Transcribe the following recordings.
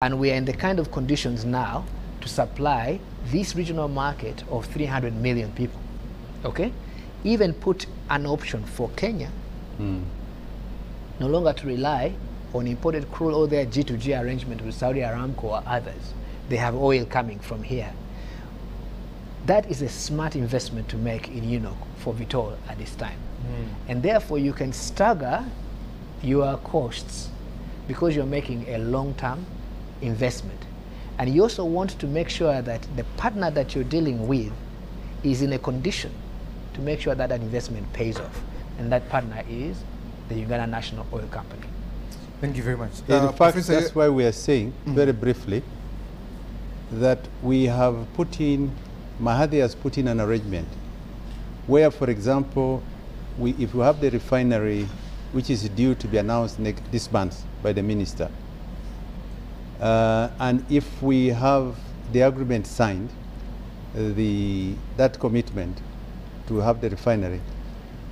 And we are in the kind of conditions now to supply this regional market of 300 million people. Okay? Even put an option for Kenya no longer to rely on imported crude or their G2G arrangement with Saudi Aramco or others. They have oil coming from here. That is a smart investment to make in UNOC for Vitol at this time. And therefore you can stagger your costs because you're making a long-term investment. And you also want to make sure that the partner that you're dealing with is in a condition to make sure that that investment pays off. And that partner is the Uganda National Oil Company. Thank you very much. In fact, that's why we are saying, very briefly, that we have put in, Mahadi has put in an arrangement where, for example, if we have the refinery, which is due to be announced this month by the minister, and if we have the agreement signed, that commitment to have the refinery,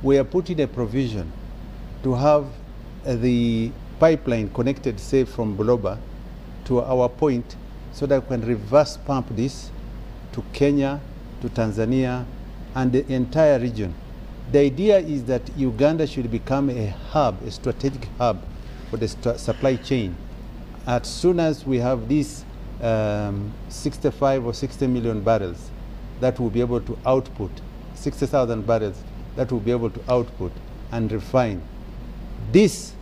we are putting a provision to have the pipeline connected, say, from Buloba to our point, so that we can reverse pump this to Kenya, to Tanzania, and the entire region. The idea is that Uganda should become a hub, a strategic hub for the supply chain. As soon as we have these 65 or 60 million barrels that will be able to output, 60,000 barrels that will be able to output and refine. This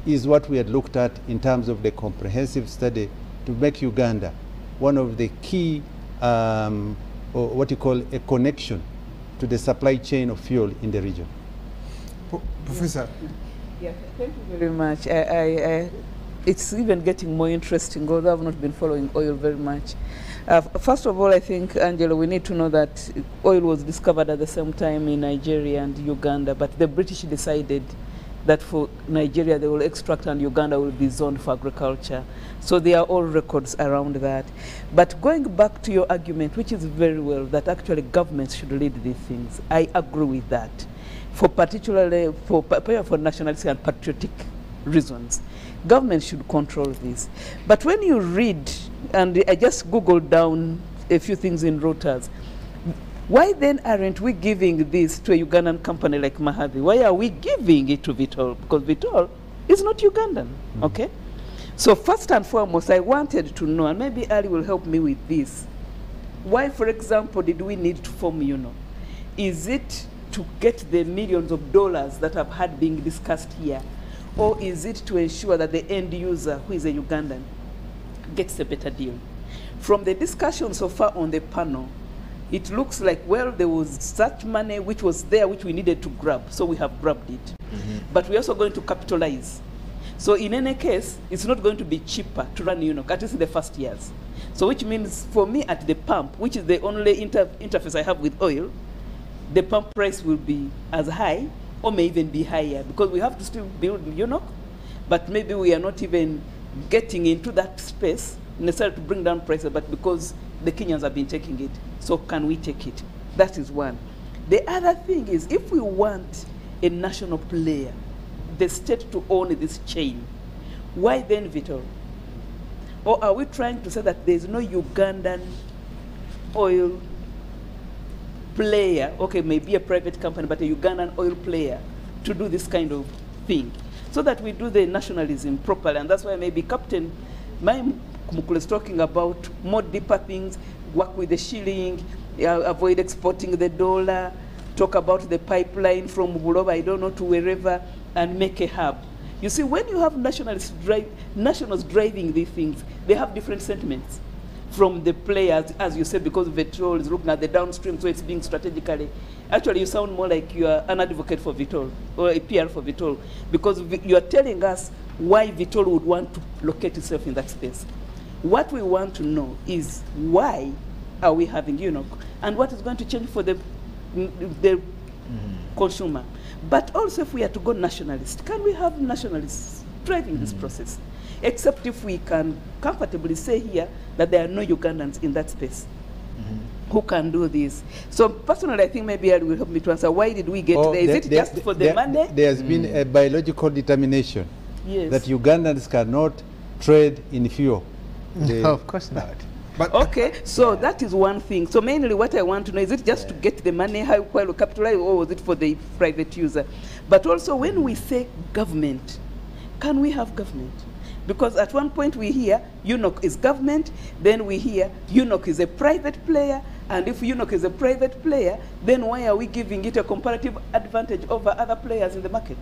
is what we had looked at in terms of the comprehensive study to make Uganda one of the key, or what you call a connection to the supply chain of fuel in the region. Professor. Yeah, thank you very much. It's even getting more interesting, although I've not been following oil very much. First of all, I think, Angelo, we need to know that oil was discovered at the same time in Nigeria and Uganda, but the British decided that for Nigeria they will extract and Uganda will be zoned for agriculture. So there are all records around that. But going back to your argument, which is very well, that actually governments should lead these things, I agree with that. For particularly for nationalistic and patriotic reasons, governments should control this. But when you read, and I just Googled down a few things in Reuters, why then aren't we giving this to a Ugandan company like Mahadi? Why are we giving it to Vitol? Because Vitol is not Ugandan, okay? So first and foremost, I wanted to know, and maybe Ali will help me with this, why, for example, did we need to form UNO? Is it to get the millions of dollars that have had being discussed here? Or is it to ensure that the end user, who is a Ugandan, gets a better deal? From the discussion so far on the panel, it looks like, well, there was such money which was there which we needed to grab, so we have grabbed it. But we're also going to capitalize. So in any case, it's not going to be cheaper to run UNOC, at least in the first years. So which means for me at the pump, which is the only interface I have with oil, the pump price will be as high or may even be higher, because we have to still build UNOC, but maybe we are not even getting into that space necessarily to bring down prices, but because the Kenyans have been taking it, so can we take it? That is one. The other thing is, if we want a national player, the state to own this chain, why then Vitol? Or are we trying to say that there's no Ugandan oil player, okay, maybe a private company, but a Ugandan oil player to do this kind of thing, so that we do the nationalism properly? And that's why maybe Captain Mukulu is talking about more deeper things, work with the shilling, avoid exporting the dollar, talk about the pipeline from Buloba, I don't know, to wherever, and make a hub. You see, when you have nationals driving these things, they have different sentiments from the players, as you said, because Vitol is looking at the downstream, so it's being strategically. Actually, you sound more like you are an advocate for Vitol, or a PR for Vitol, because you are telling us why Vitol would want to locate itself in that space. What we want to know is why are we having UNOC, and what is going to change for the consumer. But also, if we are to go nationalist, can we have nationalists driving this process? Except if we can comfortably say here that there are no Ugandans in that space who can do this. So personally, I think maybe Ali will help me to answer, why did we get there? Is it just for the money? There's been a biological determination that Ugandans cannot trade in fuel No, of course not. But Okay, so that is one thing. So mainly what I want to know, is it just to get the money, how well capitalize, or was it for the private user? But also when we say government, can we have government? Because at one point we hear UNOC is government, then we hear UNOC is a private player, and if UNOC is a private player, then why are we giving it a comparative advantage over other players in the market?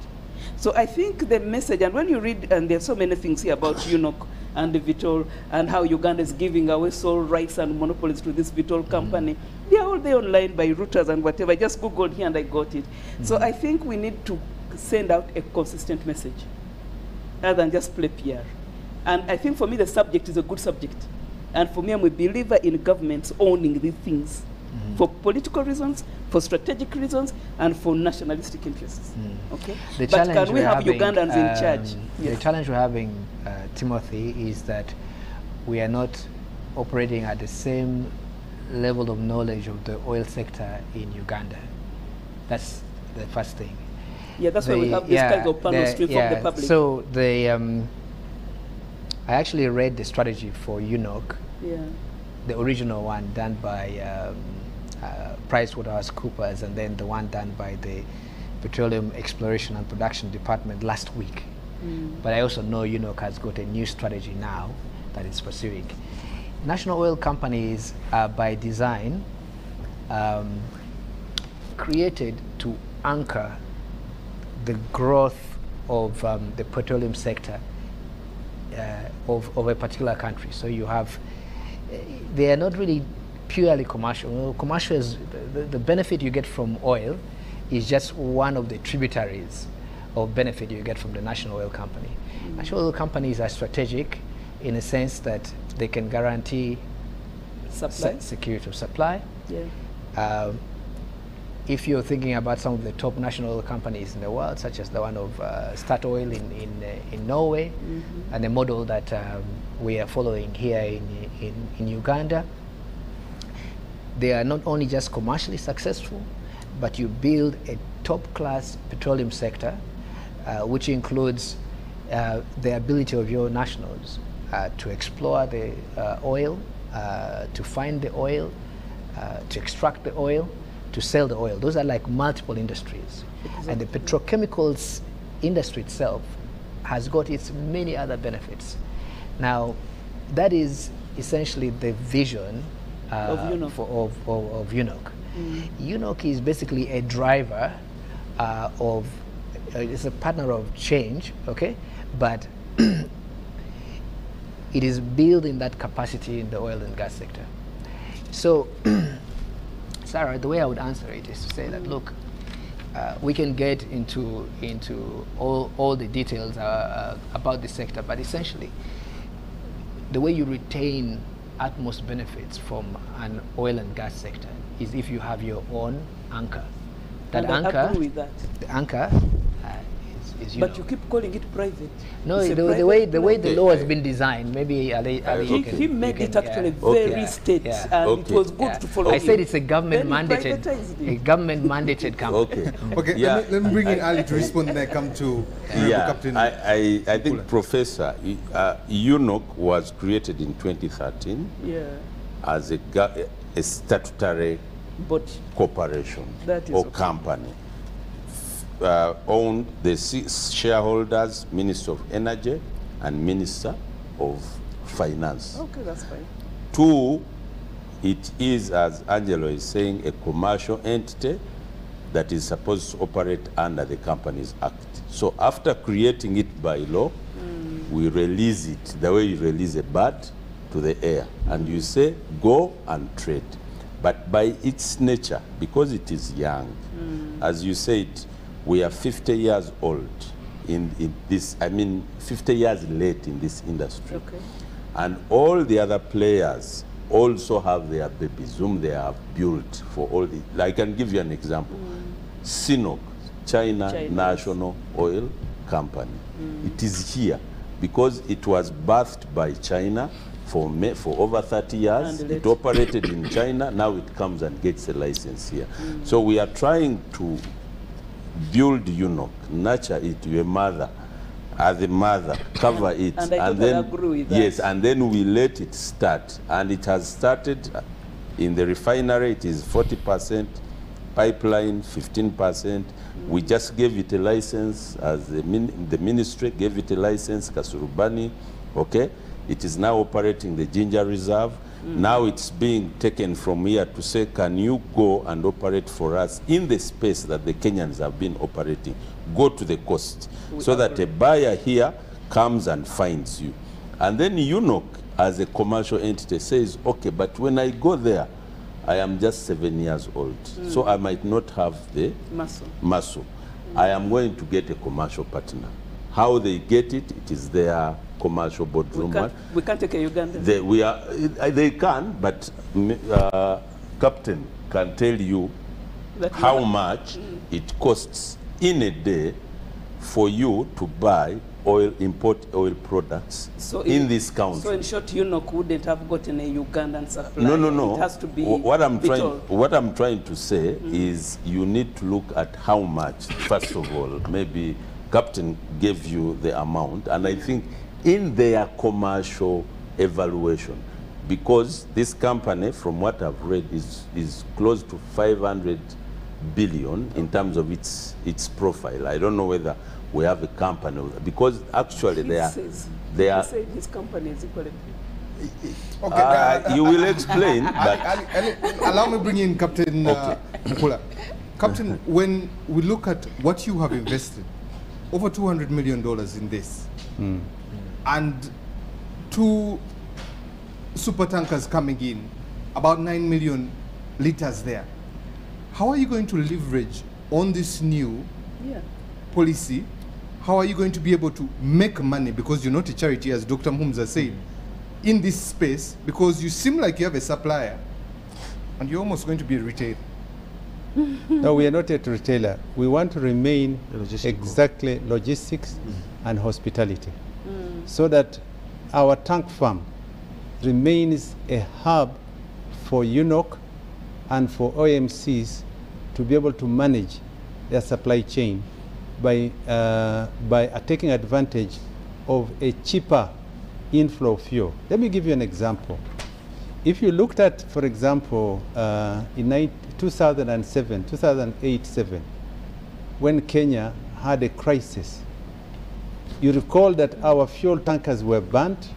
So I think the message, and when you read, and there's so many things here about UNOC and the Vitol, and how Uganda is giving away sole rights and monopolies to this Vitol company, they are all there online by routers and whatever. I just Googled here and I got it. So I think we need to send out a consistent message, rather than just play PR. And I think for me the subject is a good subject. And for me, I'm a believer in governments owning these things for political reasons, for strategic reasons, and for nationalistic interests. Okay? The But challenge can we we're have having, Ugandans in charge? The challenge we're having, Timothy, is that we are not operating at the same level of knowledge of the oil sector in Uganda. That's the first thing. Yeah, that's why we have these kinds of panels to inform the public. So I actually read the strategy for UNOC, the original one done by PricewaterhouseCoopers, and then the one done by the Petroleum Exploration and Production Department last week. But I also know UNOC has got a new strategy now that it's pursuing. National oil companies are by design created to anchor the growth of the petroleum sector of a particular country. So you have, they are not really purely commercial. Commercial is, the benefit you get from oil is just one of the tributaries of benefit you get from the national oil company. National oil companies are strategic in a sense that they can guarantee security of supply. If you're thinking about some of the top national oil companies in the world, such as the one of Statoil in Norway, and the model that we are following here in Uganda, they are not only just commercially successful, but you build a top-class petroleum sector, which includes the ability of your nationals to explore the oil, to find the oil, to extract the oil, to sell the oil. Those are like multiple industries. Exactly. And the petrochemicals industry itself has got its many other benefits. Now, that is essentially the vision of UNOC. UNOC is basically a driver it's a partner of change, okay? But it is building that capacity in the oil and gas sector. So, Sarah, the way I would answer it is to say that, look, we can get into all the details about the sector, but essentially, the way you retain utmost benefits from an oil and gas sector is if you have your own anchor. That and anchor, I agree with that. the anchor is But you keep calling it private. No, the way the law has been designed, maybe Ali he made it actually very state, and it was good to follow. I said it's a government mandated, company. Okay. Let me bring in Ali to respond, and I come to Captain. I think, Professor, UNOC was created in 2013 as a statutory corporation or company. Owned the shareholders, Minister of Energy and Minister of Finance. Okay, that's fine. 2, it is, as Angelo is saying, a commercial entity that is supposed to operate under the Companies Act. So after creating it by law, we release it the way you release a bird to the air, and you say, go and trade. But by its nature, because it is young, as you said, we are 50 years old in this, 50 years late in this industry. Okay. And all the other players also have their babies whom they have built for all the, I can give you an example. CNOOC, China National Oil Company. It is here because it was birthed by China for over 30 years. It operated in China, now it comes and gets a license here. So we are trying to build UNOC, nurture it to a mother, as the mother, cover it, and I totally agree with that. Yes, and then we let it start, and it has started in the refinery. It is 40%, pipeline 15%. We just gave it a license, as the ministry gave it a license, Kasurubani, okay? It is now operating the Ginger Reserve. Now it's being taken from here to say, can you go and operate for us in the space that the Kenyans have been operating? Go to the coast, so that a buyer here comes and finds you. And then UNOC, as a commercial entity, says, okay, but when I go there, I am just 7 years old, so I might not have the muscle. I am going to get a commercial partner. How they get it, it is their commercial boardroom. We can't take a Uganda. They can, but Captain can tell you that how much it costs in a day for you to buy import oil products in this country. So in short, UNOC wouldn't have gotten a Ugandan supply. No. It has to be what I'm trying to say is you need to look at how much. First of all, maybe Captain gave you the amount, and I think in their commercial evaluation, because this company, from what I've read, is close to 500 billion in terms of its profile. I don't know whether we have a company, because actually they are his company is equally. Okay, you will explain. Allow me bring in Captain Mukula. Captain, when we look at what you have invested, over $200 million in this, and 2 super tankers coming in, about 9 million liters there. How are you going to leverage on this new policy? How are you going to be able to make money? Because you're not a charity, as Dr. Mhumza said, in this space, because you seem like you have a supplier, and you're almost going to be a retailer. No, we are not a retailer. We want to remain exactly logistics and hospitality, so that our tank farm remains a hub for UNOC and for OMCs to be able to manage their supply chain by taking advantage of a cheaper inflow of fuel. Let me give you an example. If you looked at, for example, in 2008-7, when Kenya had a crisis, you recall that our fuel tankers were burnt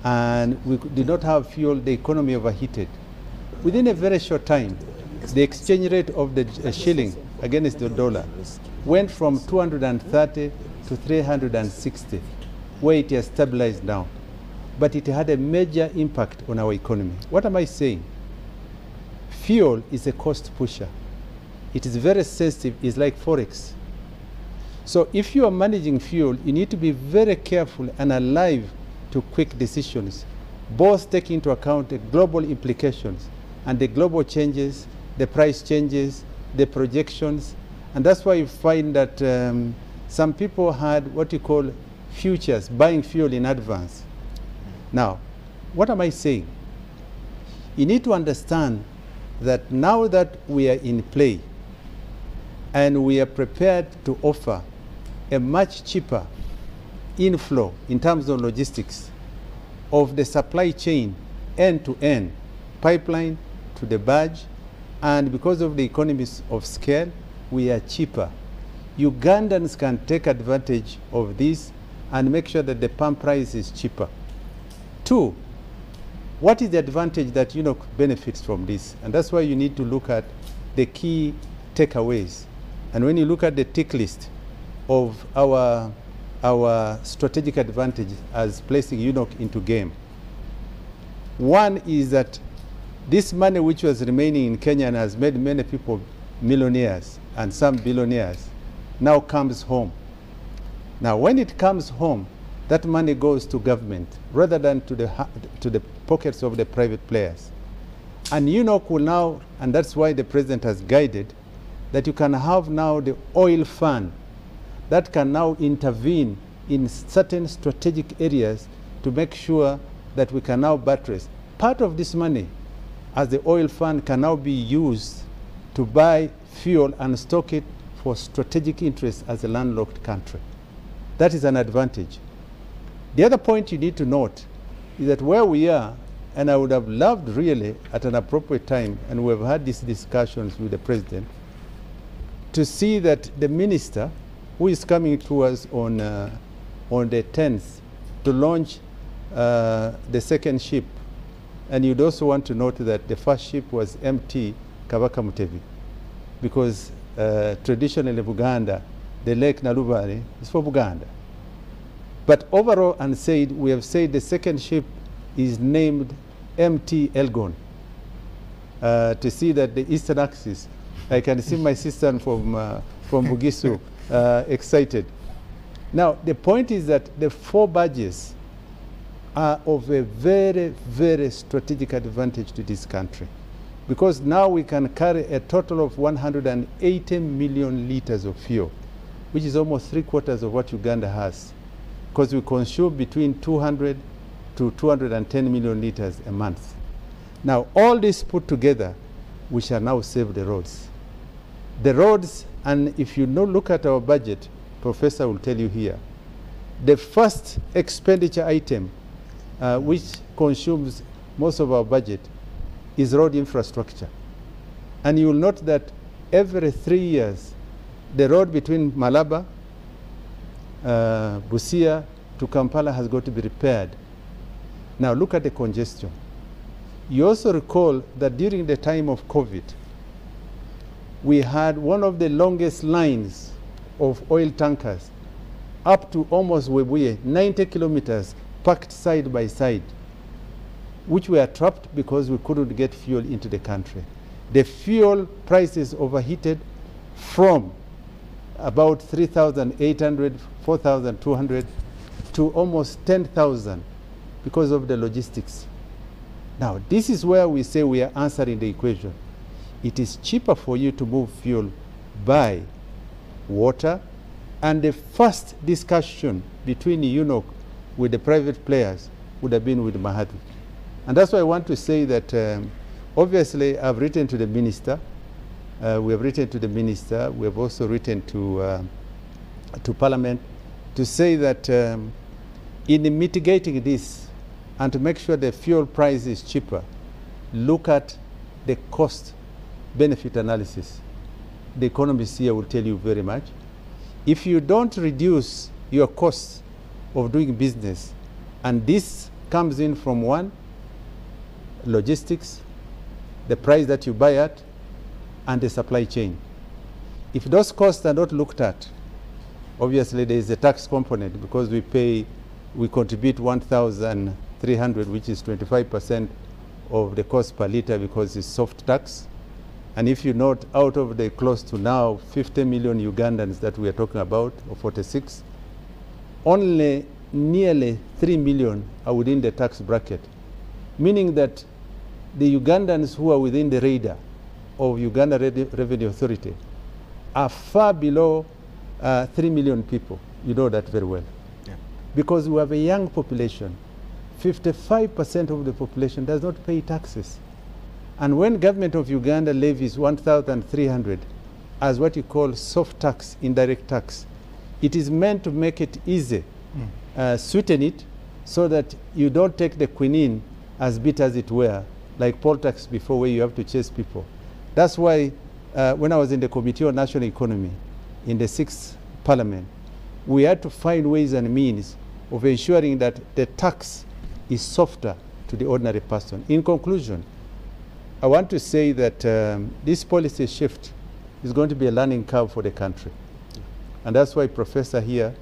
and we did not have fuel, the economy overheated. Within a very short time, the exchange rate of the shilling against the dollar went from 230 to 360, where it has stabilized now. But it had a major impact on our economy. What am I saying? Fuel is a cost pusher. It is very sensitive. It's like Forex. So if you are managing fuel, you need to be very careful and alive to quick decisions, both taking into account the global implications and the global changes, the price changes, the projections. And that's why you find that some people had what you call futures, buying fuel in advance. Now, what am I saying? You need to understand that now that we are in play and we are prepared to offer a much cheaper inflow in terms of logistics of the supply chain end to end, pipeline to the barge, and because of the economies of scale, we are cheaper. Ugandans can take advantage of this and make sure that the pump price is cheaper. 2, what is the advantage that UNOC benefits from this? And that's why you need to look at the key takeaways. And when you look at the tick list of our strategic advantage as placing UNOC into game, 1 is that this money which was remaining in Kenya and has made many people millionaires and some billionaires now comes home. Now when it comes home, that money goes to government rather than to the pockets of the private players. And UNOC will now, and that's why the president has guided, that you can have now the oil fund that can now intervene in certain strategic areas to make sure that we can now buttress. Part of this money, as the oil fund, can now be used to buy fuel and stock it for strategic interests as a landlocked country. That is an advantage. The other point you need to note is that where we are, and I would have loved really at an appropriate time, and we've had these discussions with the president, to see that the minister, who is coming to us on the 10th to launch the second ship, and you'd also want to note that the first ship was MT Kabaka Mutebi, because traditionally in Buganda, the Lake Nalubale is for Buganda. But overall, and said, we have said the second ship is named MT Elgon, to see that the eastern axis, I can see my sister from Bugisu excited. Now, the point is that the 4 barges are of a very, very strategic advantage to this country, because now we can carry a total of 180 million liters of fuel, which is almost 3/4 of what Uganda has, because we consume between 200 to 210 million liters a month. Now, all this put together, we shall now save the roads. The roads, and if you look at our budget, Professor will tell you here, the first expenditure item which consumes most of our budget is road infrastructure. And you will note that every 3 years, the road between Malaba, Busia to Kampala has got to be repaired. Now look at the congestion. You also recall that during the time of COVID, we had one of the longest lines of oil tankers up to almost Webuye, 90 kilometers, packed side by side, which were trapped because we couldn't get fuel into the country. The fuel prices overheated from about 3,800, 4,200 to almost 10,000 because of the logistics. Now, this is where we say we are answering the equation. It is cheaper for you to move fuel by water, and the first discussion between UNOC with the private players would have been with Mahadi. And that's why I want to say that obviously I've written to the minister, we have written to the minister, we have also written to Parliament to say that in mitigating this and to make sure the fuel price is cheaper, look at the cost benefit analysis. The economists here will tell you very much. If you don't reduce your costs of doing business, and this comes in from one, logistics, the price that you buy at, and the supply chain. If those costs are not looked at, obviously there is a tax component because we contribute 1,300, which is 25% of the cost per liter because it's soft tax. And if you note, out of the close to now 50 million Ugandans that we are talking about, or 46, only nearly 3 million are within the tax bracket, meaning that the Ugandans who are within the radar of Uganda Revenue Authority are far below 3 million people. You know that very well. Yeah. Because we have a young population. 55% of the population does not pay taxes. And when government of Uganda levies 1,300 as what you call soft tax, indirect tax, it is meant to make it easy, sweeten it, so that you don't take the quinine as bit as it were, like poll tax before, where you have to chase people. That's why when I was in the Committee on National Economy in the 6th Parliament, we had to find ways and means of ensuring that the tax is softer to the ordinary person. In conclusion, I want to say that this policy shift is going to be a learning curve for the country. And that's why Professor here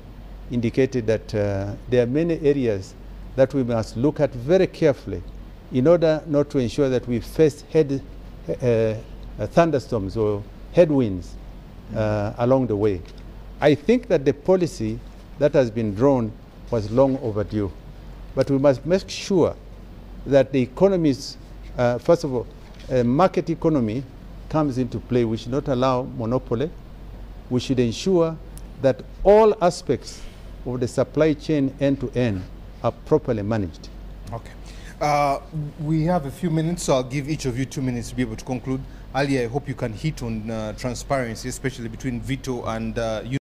indicated that there are many areas that we must look at very carefully in order not to ensure that we face thunderstorms or headwinds along the way. I think that the policy that has been drawn was long overdue. But we must make sure that the economies, first of all, market economy comes into play. We should not allow monopoly. We should ensure that all aspects of the supply chain end-to-end are properly managed. Okay. We have a few minutes, so I'll give each of you 2 minutes to be able to conclude. Ali, I hope you can hit on transparency, especially between Vito and